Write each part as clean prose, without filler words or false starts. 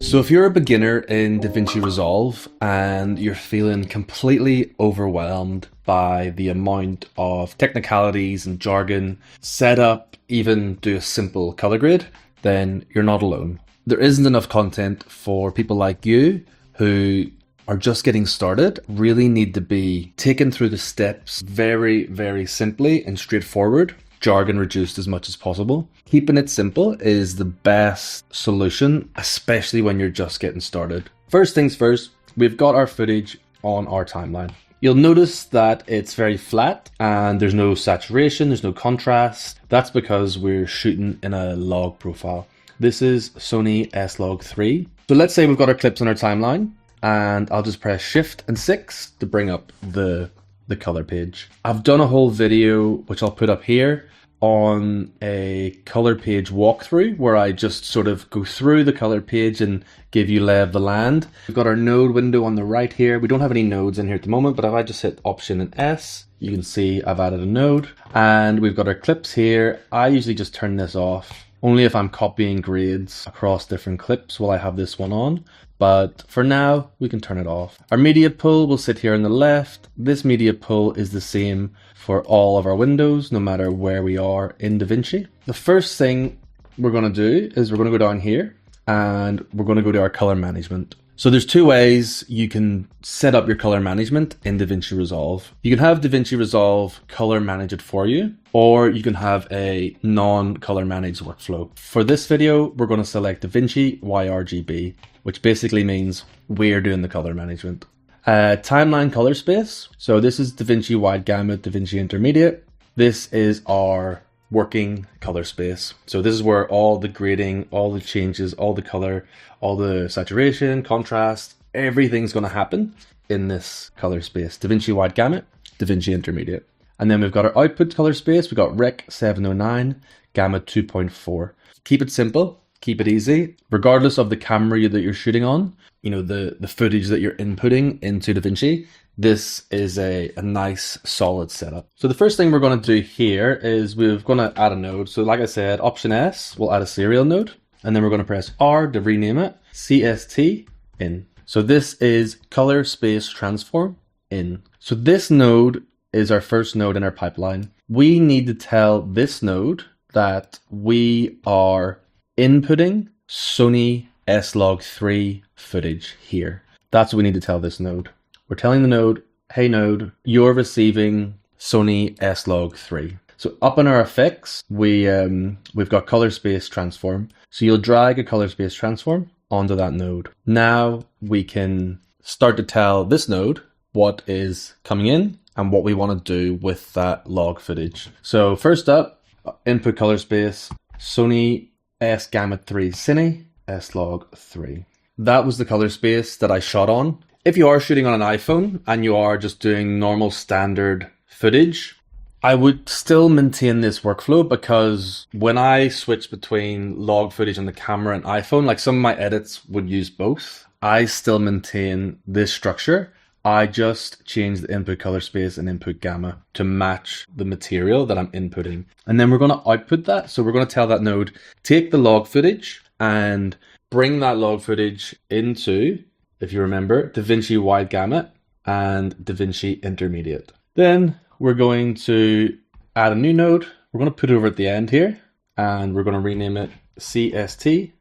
So if you're a beginner in DaVinci Resolve and you're feeling completely overwhelmed by the amount of technicalities and jargon, set up, even do a simple color grade, then you're not alone. There isn't enough content for people like you who are just getting started, really need to be taken through the steps very, very simply and straightforward. Jargon reduced as much as possible. Keeping it simple is the best solution, especially when you're just getting started. First things first, we've got our footage on our timeline. You'll notice that it's very flat and there's no saturation, there's no contrast. That's because we're shooting in a log profile. This is Sony S-Log3. So let's say we've got our clips on our timeline, and I'll just press Shift and 6 to bring up the color page. I've done a whole video, which I'll put up here, on a color page walkthrough where I just sort of go through the color page and give you lay of the land. We've got our node window on the right here. We don't have any nodes in here at the moment, but if I just hit Option and S, you can see I've added a node. And we've got our clips here. I usually just turn this off, only if I'm copying grades across different clips while I have this one on. But for now, we can turn it off. Our media pool will sit here on the left. This media pool is the same for all of our windows, no matter where we are in DaVinci. The first thing we're going to do is we're going to go down here and we're going to go to our color management. So there's two ways you can set up your color management in DaVinci Resolve. You can have DaVinci Resolve color manage it for you, or you can have a non-color managed workflow. For this video, we're going to select DaVinci YRGB, which basically means we're doing the color management. Timeline color space. So this is DaVinci Wide Gamut, DaVinci Intermediate. This is our working color space. So this is where all the grading, all the changes, all the color, all the saturation, contrast, everything's going to happen in this color space. DaVinci Wide Gamut, DaVinci Intermediate. And then we've got our output color space. We've got Rec 709, Gamut 2.4. Keep it simple. Keep it easy, regardless of the camera that you're shooting on, you know, the footage that you're inputting into DaVinci. This is a nice solid setup. So the first thing we're going to do here is we're going to add a node. So like I said, Option S, we'll add a serial node, and then we're going to press R to rename it, CST in. So this is color space transform in. So this node is our first node in our pipeline. We need to tell this node that we are inputting Sony S-Log3 footage here. That's what we need to tell this node. We're telling the node, hey node, you're receiving Sony S-Log3. So up in our effects, we've got color space transform. So you'll drag a color space transform onto that node. Now we can start to tell this node what is coming in and what we want to do with that log footage. So first up, input color space, Sony S Gamut 3 Cine S-Log3. That was the color space that I shot on. If you are shooting on an iPhone and you are just doing normal standard footage, I would still maintain this workflow, because when I switch between log footage on the camera and iPhone, like some of my edits would use both, I still maintain this structure. I just change the input color space and input gamma to match the material that I'm inputting. And then we're going to output that. So we're going to tell that node, take the log footage and bring that log footage into, if you remember, DaVinci Wide Gamut and DaVinci Intermediate. Then we're going to add a new node. We're going to put it over at the end here, and we're going to rename it CST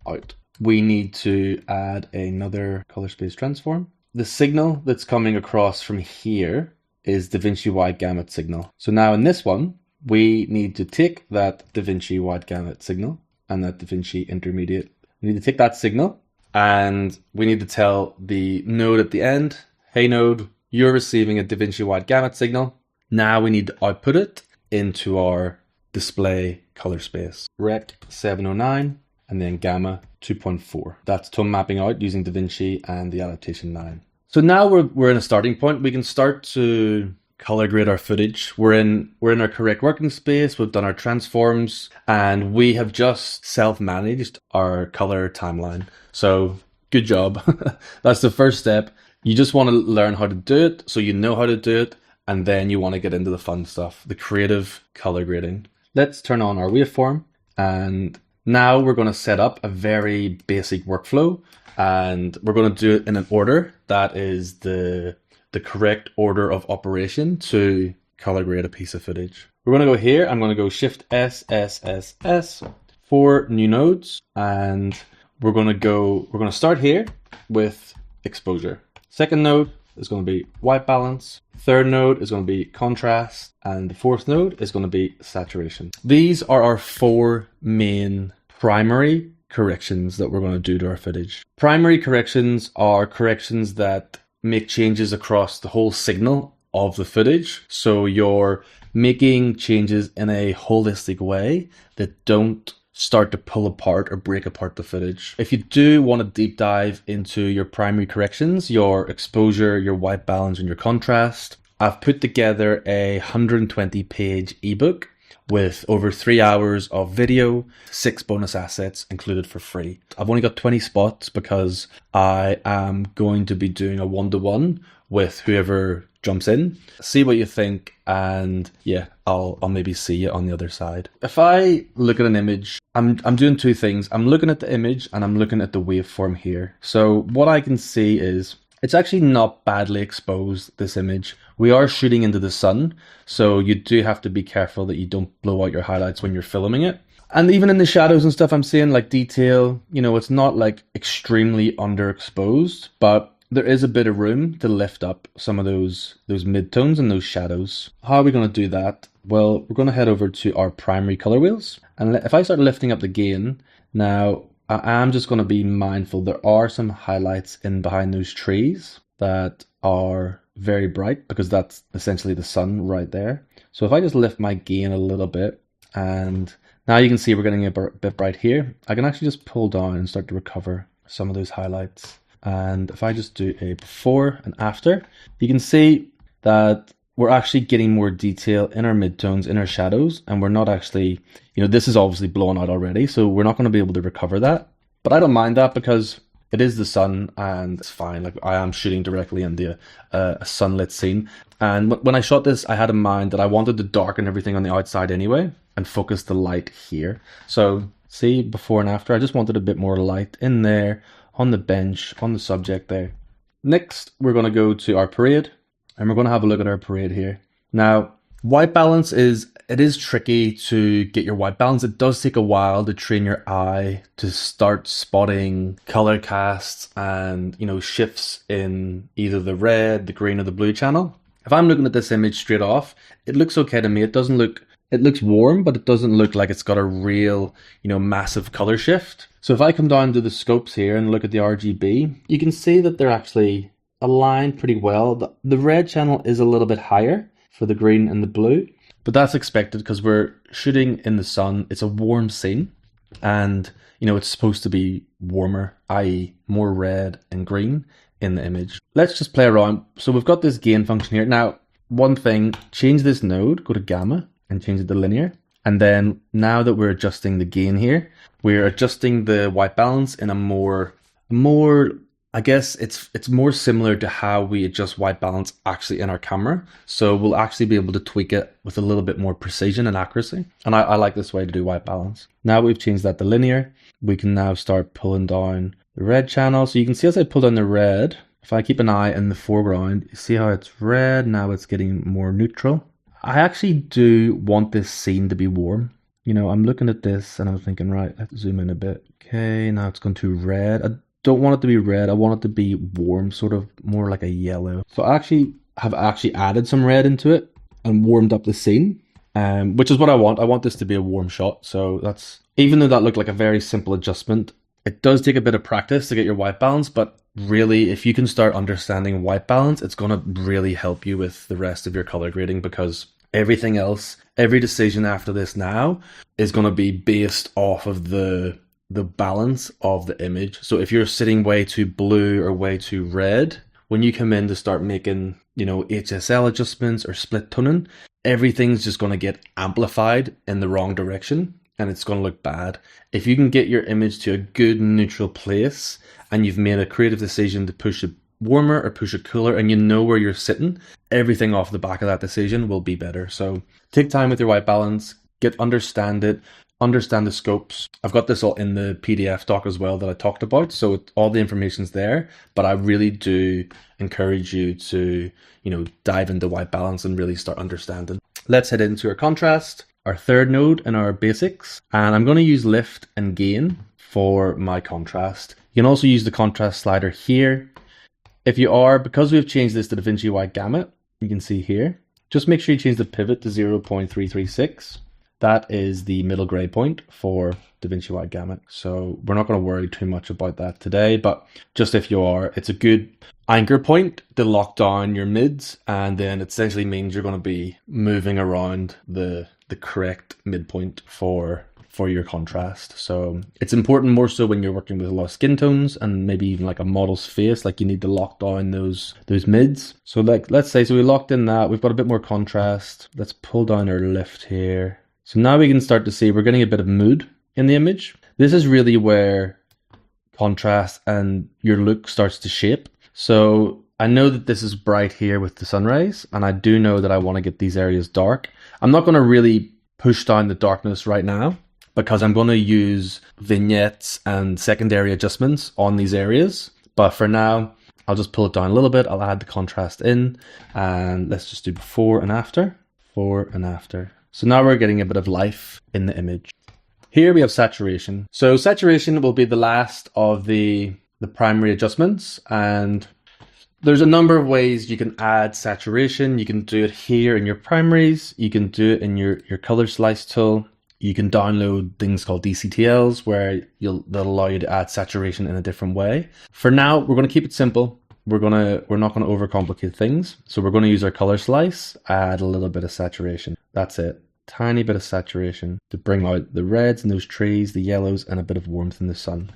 out. We need to add another color space transform. The signal that's coming across from here is DaVinci Wide Gamut signal. So now in this one, we need to take that DaVinci Wide Gamut signal and that DaVinci Intermediate. We need to take that signal and we need to tell the node at the end, hey node, you're receiving a DaVinci Wide Gamut signal. Now we need to output it into our display color space. Rec 709 and then Gamma 2.4. That's tone mapping out using DaVinci and the Adaptation 9. So now we're in a starting point. We can start to color grade our footage. We're in our correct working space. We've done our transforms and we have just self-managed our color timeline. So good job. That's the first step. You just want to learn how to do it so you know how to do it, and then you want to get into the fun stuff, the creative color grading. Let's turn on our waveform and Now we're going to set up a very basic workflow, and we're going to do it in an order that is the correct order of operation to color grade a piece of footage. We're going to go here. I'm going to go Shift S, S, S, S for new nodes, and we're going to start here with exposure. Second node is going to be white balance. Third node is going to be contrast, and the fourth node is going to be saturation. These are our 4 main primary corrections that we're going to do to our footage. Primary corrections are corrections that make changes across the whole signal of the footage. So you're making changes in a holistic way that don't start to pull apart or break apart the footage. If you do want to deep dive into your primary corrections, your exposure, your white balance, and your contrast, I've put together a 120-page ebook with over 3 hours of video, 6 bonus assets included for free. I've only got 20 spots because I am going to be doing a one-to-one with whoever jumps in. See what you think, and yeah, I'll maybe see you on the other side. If I look at an image, I'm doing 2 things. I'm looking at the image and I'm looking at the waveform here. So what I can see is it's actually not badly exposed, this image. We are shooting into the sun, so you do have to be careful that you don't blow out your highlights when you're filming it. And even in the shadows and stuff, I'm seeing like detail, you know, it's not like extremely underexposed, but there is a bit of room to lift up some of those midtones and those shadows. How are we going to do that? Well, we're going to head over to our primary color wheels. And if I start lifting up the gain, now I am just going to be mindful. There are some highlights in behind those trees that are very bright because that's essentially the sun right there. So if I just lift my gain a little bit, and now you can see we're getting a bit bright here, I can actually just pull down and start to recover some of those highlights. And if I just do a before and after, you can see that we're actually getting more detail in our midtones, in our shadows, and we're not actually, you know, this is obviously blown out already, so we're not going to be able to recover that. But I don't mind that because it is the sun and it's fine. Like, I am shooting directly into a sunlit scene. And when I shot this, I had in mind that I wanted to darken everything on the outside anyway and focus the light here. So see, before and after, I just wanted a bit more light in there, on the bench, on the subject there. Next, we're going to go to our parade, and we're going to have a look at our parade here. Now, white balance is tricky to get your white balance. It does take a while to train your eye to start spotting color casts and, you know, shifts in either the red, the green, or the blue channel. If I'm looking at this image straight off, it looks okay to me. It looks warm, but it doesn't look like it's got a real, you know, massive color shift. So if I come down to the scopes here and look at the RGB, you can see that they're actually aligned pretty well. The red channel is a little bit higher for the green and the blue, but that's expected because we're shooting in the sun. It's a warm scene, and, you know, it's supposed to be warmer, i.e. more red and green in the image. Let's just play around. So we've got this gain function here. Now, one thing, change this node, go to gamma, and change it to linear. And then now that we're adjusting the gain here, we're adjusting the white balance in a more, I guess it's more similar to how we adjust white balance actually in our camera. So we'll actually be able to tweak it with a little bit more precision and accuracy. And I like this way to do white balance. Now we've changed that to linear, we can now start pulling down the red channel. So you can see as I pull down the red, if I keep an eye in the foreground, you see how it's red, now it's getting more neutral. I actually do want this scene to be warm. You know, I'm looking at this and I'm thinking, right, let's zoom in a bit. Okay, now it's gone to red. I don't want it to be red. I want it to be warm, sort of more like a yellow. So I have added some red into it and warmed up the scene, which is what I want. I want this to be a warm shot. So that's, even though that looked like a very simple adjustment, it does take a bit of practice to get your white balance, but really, if you can start understanding white balance, it's going to really help you with the rest of your color grading, because everything else, every decision after this now is going to be based off of the balance of the image. So if you're sitting way too blue or way too red, when you come in to start making, you know, HSL adjustments or split toning, everything's just going to get amplified in the wrong direction and it's going to look bad. If you can get your image to a good neutral place and you've made a creative decision to push it warmer or push it cooler and you know where you're sitting, everything off the back of that decision will be better. So take time with your white balance, understand it, understand the scopes. I've got this all in the PDF doc as well that I talked about, so all the information's there, but I really do encourage you to, dive into white balance and really start understanding. Let's head into our contrast, our third node in our basics, and I'm going to use lift and gain for my contrast. You can also use the contrast slider here. If you are, because we've changed this to DaVinci Wide Gamut, you can see here, just make sure you change the pivot to 0.336. That is the middle gray point for DaVinci Wide Gamut. So we're not going to worry too much about that today, but just if you are, it's a good anchor point to lock down your mids, and then it essentially means you're going to be moving around the correct midpoint for your contrast. So it's important more so when you're working with a lot of skin tones and maybe even like a model's face, like you need to lock down those mids. So like, let's say, so we locked in that, we've got a bit more contrast. Let's pull down our lift here. So now we can start to see we're getting a bit of mood in the image. This is really where contrast and your look starts to shape. So I know that this is bright here with the sunrise, and I do know that I want to get these areas dark. I'm not going to really push down the darkness right now, because I'm going to use vignettes and secondary adjustments on these areas. But for now, I'll just pull it down a little bit. I'll add the contrast in, and let's just do before and after, before and after. So now we're getting a bit of life in the image. Here we have saturation. So saturation will be the last of the primary adjustments, and there's a number of ways you can add saturation. You can do it here in your primaries. You can do it in your color slice tool. You can download things called DCTLs where they'll allow you to add saturation in a different way. For now, we're going to keep it simple. We're not going to overcomplicate things. So we're going to use our color slice, add a little bit of saturation. That's it. Tiny bit of saturation to bring out the reds in those trees, the yellows, and a bit of warmth in the sun.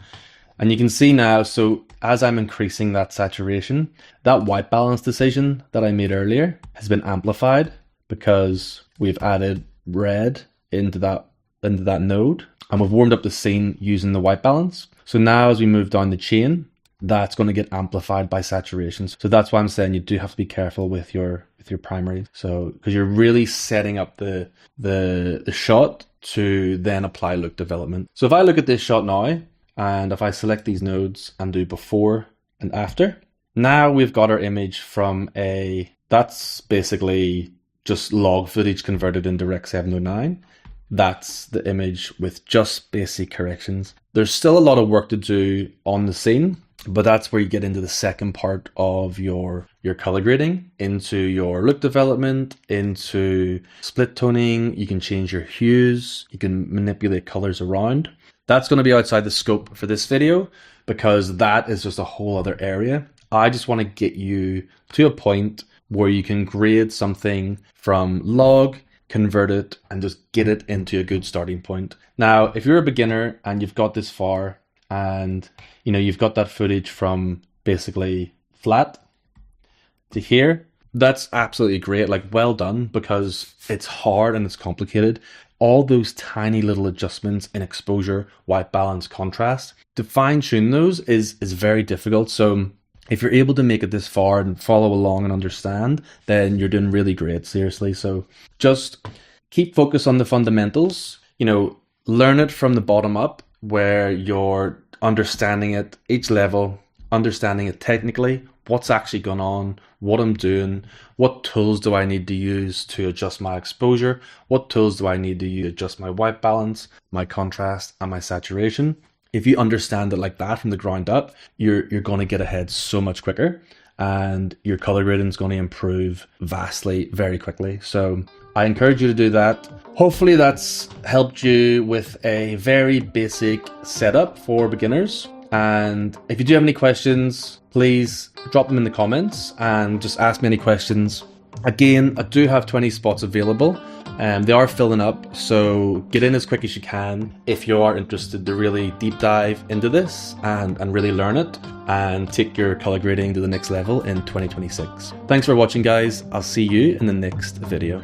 And you can see now, so as I'm increasing that saturation, that white balance decision that I made earlier has been amplified because we've added red into that node, and we've warmed up the scene using the white balance. So now as we move down the chain, that's going to get amplified by saturation. So that's why I'm saying you do have to be careful with your primary. So because you're really setting up the shot to then apply look development. So if I look at this shot now, and if I select these nodes and do before and after, now we've got our image from that's basically just log footage converted into Rec 709. That's the image with just basic corrections. There's still a lot of work to do on the scene, but that's where you get into the second part of your color grading, into your look development, into split toning. You can change your hues, you can manipulate colors around. That's going to be outside the scope for this video because that is just a whole other area. I just want to get you to a point where you can grade something from log, convert it, and just get it into a good starting point. Now, if you're a beginner and you've got this far and you've got that footage from basically flat to here, that's absolutely great. Like, well done, because it's hard and it's complicated. All those tiny little adjustments in exposure, white balance, contrast, to fine tune those is very difficult. So if you're able to make it this far and follow along and understand, then you're doing really great, seriously. So just keep focus on the fundamentals, learn it from the bottom up, where you're understanding it each level, understanding it technically, what's actually going on, what I'm doing, what tools do I need to use to adjust my exposure, what tools do I need to use to adjust my white balance, my contrast, and my saturation. If you understand it like that from the ground up, you're going to get ahead so much quicker, and your color grading is going to improve vastly very quickly. So I encourage you to do that. Hopefully that's helped you with a very basic setup for beginners. And if you do have any questions, please drop them in the comments and just ask me any questions. Again, I do have 20 spots available, and they are filling up, so get in as quick as you can if you are interested to really deep dive into this and really learn it and take your color grading to the next level in 2026. Thanks for watching, guys. I'll see you in the next video.